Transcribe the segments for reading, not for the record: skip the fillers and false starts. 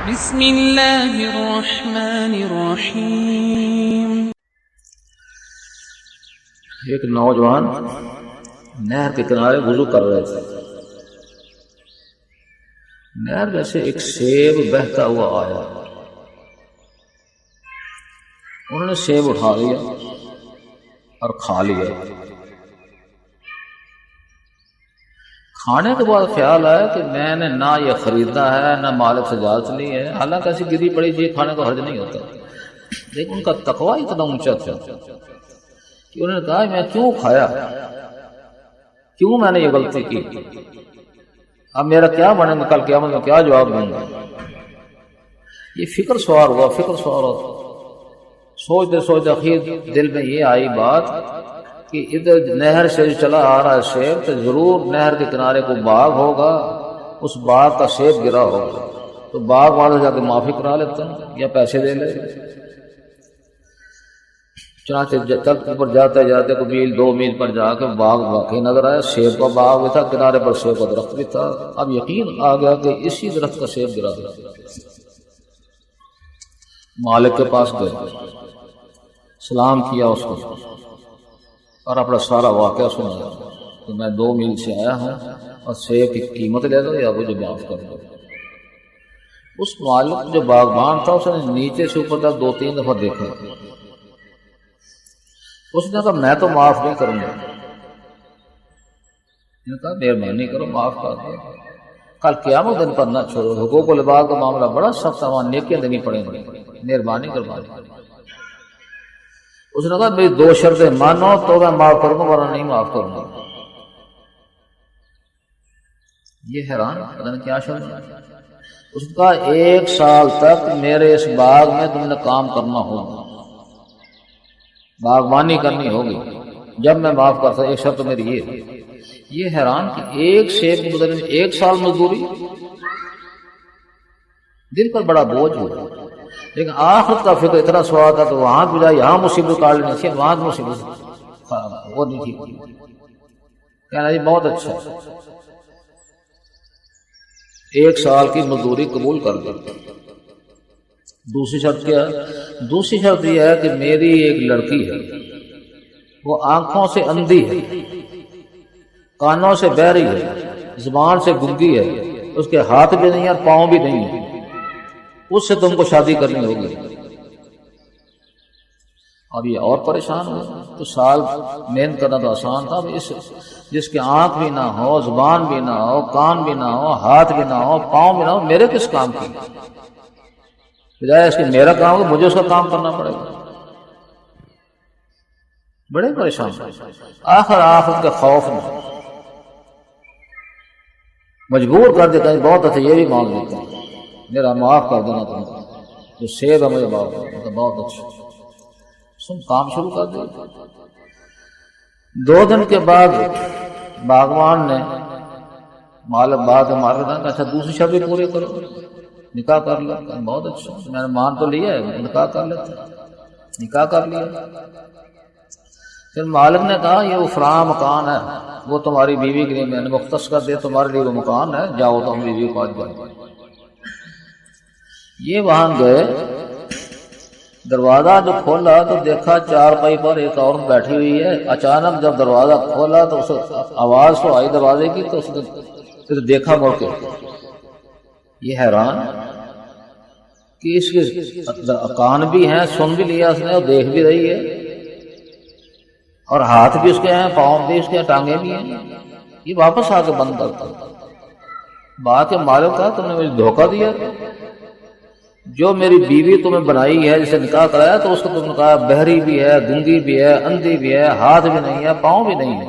بسم اللہ الرحمن الرحیم۔ ایک نوجوان نہر کے کنارے وضو کر رہے تھے۔ نہر میں سے ایک سیب بہتا ہوا آیا، انہوں نے سیب اٹھا لیا اور کھا لیا۔ کھانے کے بعد خیال آیا کہ میں نے نہ یہ خریدا ہے نہ مالک سے اجازت لی ہے، حالانکہ ایسی گری پڑی چیز کھانے کا حرج نہیں ہوتا، لیکن ان کا تقوی اتنا اونچا تھا کہ انہوں نے کہا میں کیوں کھایا، کیوں میں نے یہ غلطی کی، اب میرا کیا بنے گا، کل قیامت میں کیا جواب دوں گا۔ یہ فکر سوار ہوا، سوچتے سوچتے آخر دل میں یہ آئی بات کہ ادھر نہر سے چلا آ رہا ہے سیب، تو ضرور نہر کے کنارے کو باغ ہوگا، اس باغ کا سیب گرا ہوگا، تو باغ والے جا کے معافی کرا لیتا ہوں یا پیسے دے لے۔ چنانچہ چل اوپر جاتے جاتے کو میل 2 میل پر جا کے باغ واقعی نظر آیا، سیب کا باغ بھی تھا، کنارے پر سیب کا درخت بھی تھا۔ اب یقین آ گیا کہ اسی درخت کا سیب گرا تھا۔ مالک کے پاس گئے، سلام کیا اس کو اور اپنا سارا واقعہ سنایا کہ میں 2 میل سے آیا ہوں اور سیب کی قیمت لے دو یا مجھے معاف کر دو۔ اس مالک جو باغبان تھا اس نے نیچے سے اوپر تک 2-3 دفعہ دیکھا، اس نے کہا میں تو معاف نہیں کروں گا، انہوں نے کہا مہربانی کرو معاف کر دو، کل قیامت دن پر نہ چھوڑو، حقوق العباد کا معاملہ بڑا سخت ہے، وہاں نیکیاں دینی پڑیں گی، مہربانی کروائی۔ اس نے کہا میری 2 شرطیں مانو تو میں معاف کروں گا ورنہ نہیں معاف کروں گا۔ یہ حیران پتہ نہیں کیا شرط ہے۔ اس نے کہا 1 سال تک میرے اس باغ میں تم نے کام کرنا ہوگا، باغبانی کرنی ہوگی، جب میں معاف کرتا 1 شرط میری یہ حیران کہ 1 سیب کے بدلے میں 1 سال مزدوری، دل پر بڑا بوجھ ہوا، لیکن آخرت کا فکر اتنا سوال تھا تو وہاں بھی جائے، یہاں مصیبت کاٹ لینی چاہیے، وہاں مصیبت وہ نہیں تھی، کہنا جی بہت اچھا، 1 سال کی مزدوری قبول کر دی۔ دوسری شرط کیا؟ دوسری شرط یہ ہے کہ میری ایک لڑکی ہے، وہ آنکھوں سے اندھی ہے، کانوں سے بہری ہے، زبان سے گنگی ہے، اس کے ہاتھ بھی نہیں اور پاؤں بھی نہیں ہے، اس سے تم کو شادی کرنی ہوگی۔ اب یہ اور پریشان ہو تو سال محنت کرنا تو آسان تھا، جس کے آنکھ بھی نہ ہو، زبان بھی نہ ہو، کان بھی نہ ہو، ہاتھ بھی نہ ہو، پاؤں بھی نہ ہو، میرے کس کام کی، بجائے اس کے میرا کام ہو مجھے اس کا کام کرنا پڑے گا۔ بڑے پریشان، آخرت کے خوف میں مجبور کر دیتا ہے، بہت اچھا یہ بھی مانگ لیتا ہے میرا معاف کر دینا تم کو، جو سیب ہے مجھے معاف کر دینا، بہت اچھا، سن کام شروع کر دیا۔ 2 دن کے بعد باغبان نے مالک اچھا دوسری شرط بھی پوری کرو، نکاح کر لیا، بہت اچھا، میں نے مان تو لیا ہے، نکاح کر لیتا، نکاح کر لیا۔ پھر مالک نے کہا یہ وہ فلاں مکان ہے، وہ تمہاری بیوی کے لیے میں نے مختص کر دیا، تمہارے لیے وہ مکان ہے، جاؤ تو میری بیوی کو آج جاؤ۔ یہ وہاں گئے، دروازہ جو کھولا تو دیکھا 4 پائی پر ایک عورت بیٹھی ہوئی ہے۔ اچانک جب دروازہ کھولا تو اس آواز تو آئی دروازے کی، تو اس نے پھر دیکھا مڑ کے، یہ حیران کہ اس کے کان بھی ہیں، سن بھی لیا اس نے اور دیکھ بھی رہی ہے، اور ہاتھ بھی اس کے ہیں، پاؤں بھی اس کے ہیں، ٹانگیں بھی ہیں، یہ واپس آ کے بند کرتا۔ بات کے مالک کا تم نے مجھے دھوکہ دیا، جو میری بیوی تمہیں بنائی ہے، جسے نکاح کرایا، تو اس کو تم نے کہا بہری بھی ہے، گنگی بھی ہے، اندھی بھی ہے، ہاتھ بھی نہیں ہے، پاؤں بھی نہیں ہے،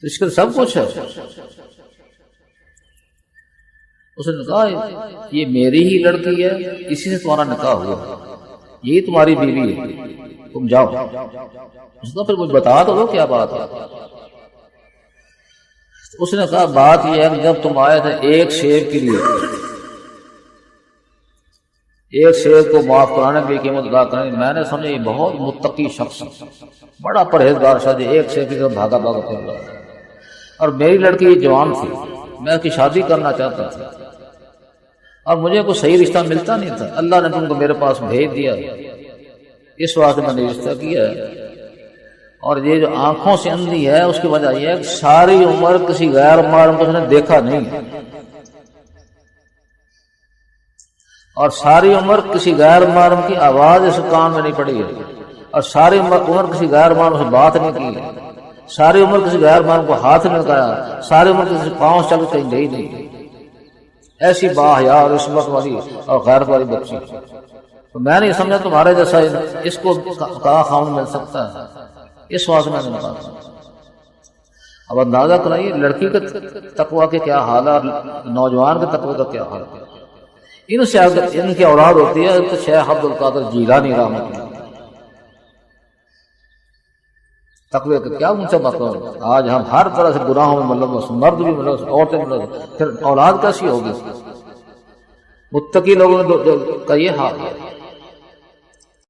تو اس کے سب کچھ ہے۔ اس نے کہا یہ میری ہی لڑکی ہے، اسی سے تمہارا نکاح ہوا، یہی تمہاری بیوی ہے، تم جاؤ۔ اس نے پھر مجھے بتا دو کیا بات ہے۔ اس نے کہا بات یہ ہے کہ جب تم آئے تھے 1 سیب کے لیے، 1 سیب کو معاف کرانے کے لیے قیمت ادا کرنے، میں نے سمجھا یہ بہت متقی شخص، بڑا پرہیزگار شخص، 1 سیب کی طرف بھاگا پھر رہا، اور میری لڑکی جوان تھی، میں اس کی شادی کرنا چاہتا تھا اور مجھے کوئی صحیح رشتہ ملتا نہیں تھا، اللہ نے تم کو میرے پاس بھیج دیا، اس واسطے میں نے رشتہ کیا ہے۔ اور یہ جو آنکھوں سے اندھی ہے اس کی وجہ یہ ہے کہ ساری عمر کسی غیر محرم کو اس نے دیکھا نہیں، اور ساری عمر کسی غیر محرم کی آواز اس کان میں نہیں پڑی ہے، اور ساری عمر کسی غیر محرم سے بات نہیں کی ہے، ساری عمر کسی غیر محرم کو ہاتھ نہیں لگایا، ساری عمر کسی پاؤں چل کے کہیں گئی نہیں، ایسی باحیا اور عصمت والی اور غیرت والی بچی۔ تو میں نہیں سمجھا تمہارے جیسا اس کو کہاں خاون مل سکتا ہے، اس واسطے میں نے کہا۔ اب اندازہ کرائیے لڑکی کے تقوی کے کیا حال ہے اور نوجوان کے تقوی کا کیا حال ہے۔ ان سے اگر ان کی اولاد ہوتی ہے تو شیخ عبد القادر جیلانی رحمۃ اللہ تقوی کا کیا اونچا مقام۔ آج ہم ہر طرح سے گناہوں میں ملوث، مرد بھی ملوث، عورتیں ملوث، پھر اولاد کیسی ہوگی؟ متقی لوگوں کا یہ حال ہے۔